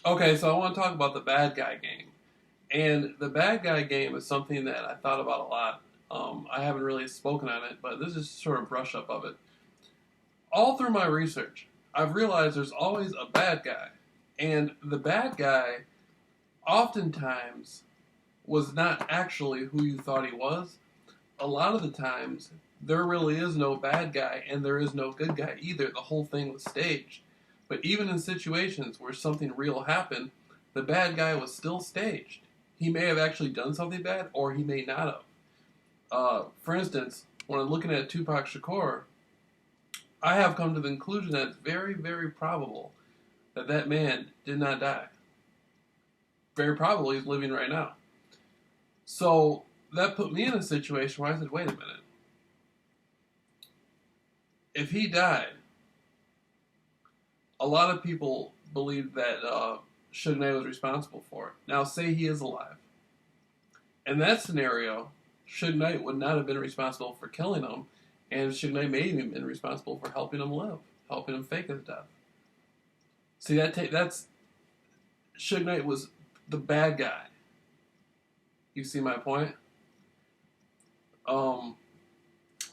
Okay, so I want to talk about the bad guy game. And the bad guy game is something that I thought about a lot. I haven't really spoken on it, but this is sort of brush up of it. All through my research, I've realized there's always a bad guy. And the bad guy oftentimes was not actually who you thought he was. A lot of the times, there really is no bad guy and there is no good guy either. The whole thing was staged. But even in situations where something real happened, the bad guy was still staged. He may have actually done something bad or he may not have. For instance, when I'm looking at Tupac Shakur, I have come to the conclusion that it's very, very probable that that man did not die. Very probably he's living right now. So that put me in a situation where I said, wait a minute. If he died, a lot of people believe that Suge Knight was responsible for it. Now, say he is alive. In that scenario, Suge Knight would not have been responsible for killing him, and Suge Knight may have been responsible for helping him live, helping him fake his death. See, that's Suge Knight was the bad guy. You see my point?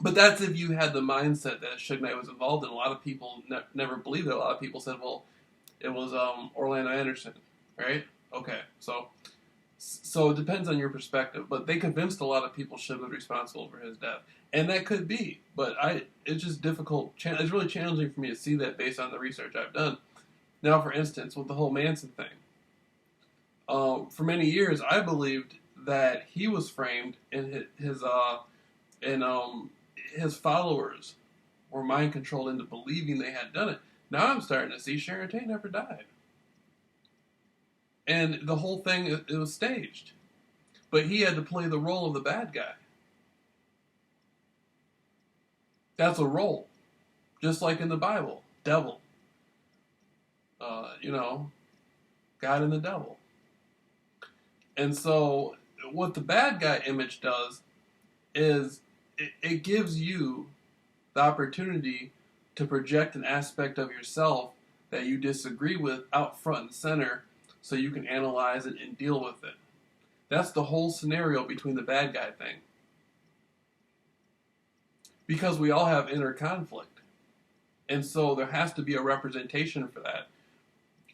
But that's if you had the mindset that Suge Knight was involved in. A lot of people never believed it. A lot of people said, well, it was Orlando Anderson, right? Okay, so it depends on your perspective. But they convinced a lot of people Suge was responsible for his death. And that could be. But it's just difficult. It's really challenging for me to see that based on the research I've done. Now, for instance, with the whole Manson thing. For many years, I believed that he was framed and his followers were mind controlled into believing they had done it. Now I'm starting to see Sharon Tate never died, and the whole thing it was staged, but he had to play the role of the bad guy. That's a role, just like in the Bible, devil. You know, God and the devil. And so, what the bad guy image does is it gives you the opportunity to project an aspect of yourself that you disagree with out front and center so you can analyze it and deal with it. That's the whole scenario between the bad guy thing. Because we all have inner conflict. And so there has to be a representation for that.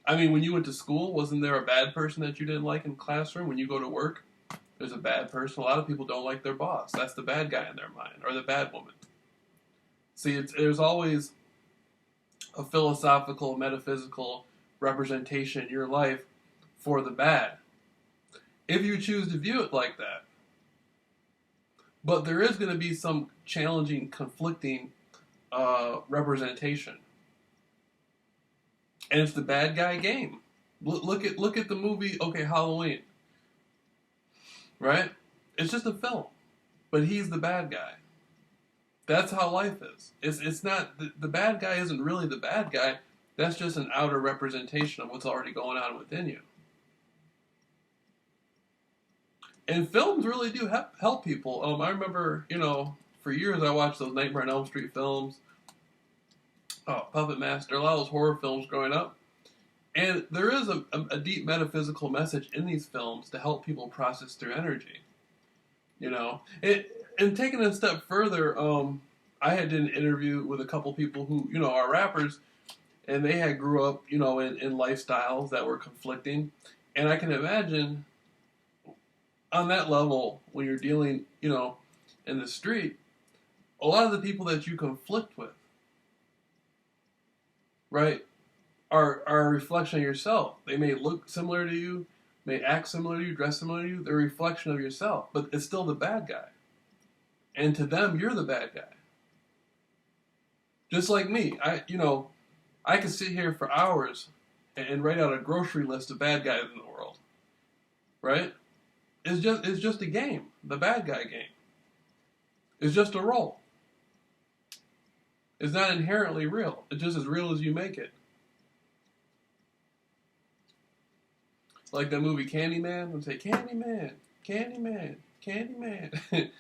I mean, when you went to school, wasn't there a bad person that you didn't like in the classroom? When you go to work, there's a bad person. A lot of people don't like their boss. That's the bad guy in their mind, or the bad woman. See, there's always a philosophical, metaphysical representation in your life for the bad, if you choose to view it like that. But there is going to be some challenging, conflicting representation. And it's the bad guy game. Look at the movie, okay, Halloween. Right? It's just a film. But he's the bad guy. That's how life is. It's not, the bad guy isn't really the bad guy. That's just an outer representation of what's already going on within you. And films really do help people. I remember, for years I watched those Nightmare on Elm Street films. Puppet Master, a lot of those horror films growing up. And there is a deep metaphysical message in these films to help people process their energy. And taking it a step further, I had did an interview with a couple people who, are rappers, and they had grew up, in lifestyles that were conflicting. And I can imagine on that level, when you're dealing, in the street, a lot of the people that you conflict with, right, are a reflection of yourself. They may look similar to you, may act similar to you, dress similar to you. They're a reflection of yourself, but it's still the bad guy. And to them, you're the bad guy. Just like me, I could sit here for hours and write out a grocery list of bad guys in the world, right? It's just a game, the bad guy game. It's just a role. It's not inherently real. It's just as real as you make it. Like that movie Candyman, would say Candyman, Candyman, Candyman. And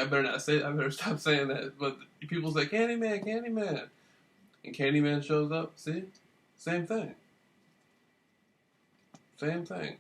I better stop saying that. But people say Candyman, Candyman. And Candyman shows up, see? Same thing. Same thing.